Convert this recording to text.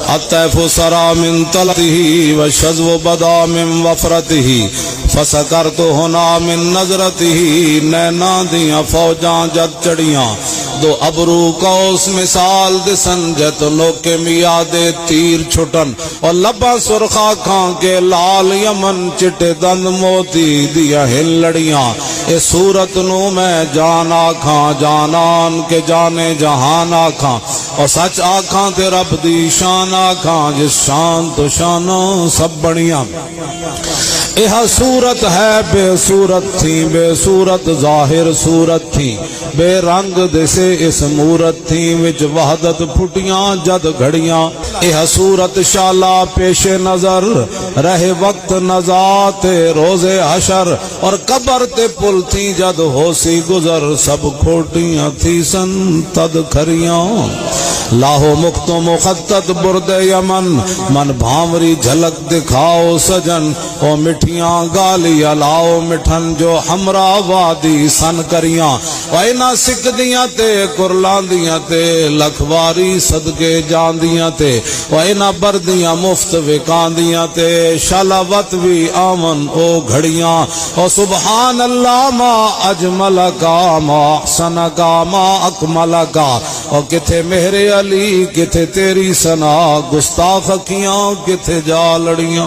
الطیف سرا من طلته والشذو بدا من وفرته فسکرت ہونا من نظرته نینا دیاں فوجاں جد چڑیاں دو ابرو کوس مثال دسن جت لوکے میادے تیر چھٹن اور لبا سرخا کھان کے لال یمن چٹے دند موتی دیا ہل لڑیاں اے صورت نو میں جان آکھاں جانان کے جانے جہان آکھاں اور سچ آکھاں تے رب دی شان آکھاں جس شان تو شانوں سب بڑیاں یہ صورت ہے بے صورت تھی بے صورت ظاہر صورت تھی بے رنگ دسے اس مورت تھی وچ وحدت پھٹیاں جد گھڑیاں یہ صورت شالا پیش نظر رہے وقت نزات روز حشر اور قبر تے پل تھی جد ہوسی گزر سب کھوٹیاں تھی سن تد کھریاں لاہو مختو مخطط برد یمن من بھامری جھلک دکھاؤ سجن او مٹھیاں گالی الاؤ مٹھن جو ہمرا وادی سن کریاں وائنا سکھ دیاں تے کرلان دیاں تے لکھواری صدقے جان دیاں تے وائنا بردیاں مفت وکان دیاں تے شلاوت بھی آمن او گھڑیاں او سبحان اللہ ما اجمل کا ما احسن کا ما اکمل کا او کتھے مہر علی کتھے تیری سنا گستاخ کیاں کتھے جا لڑیاں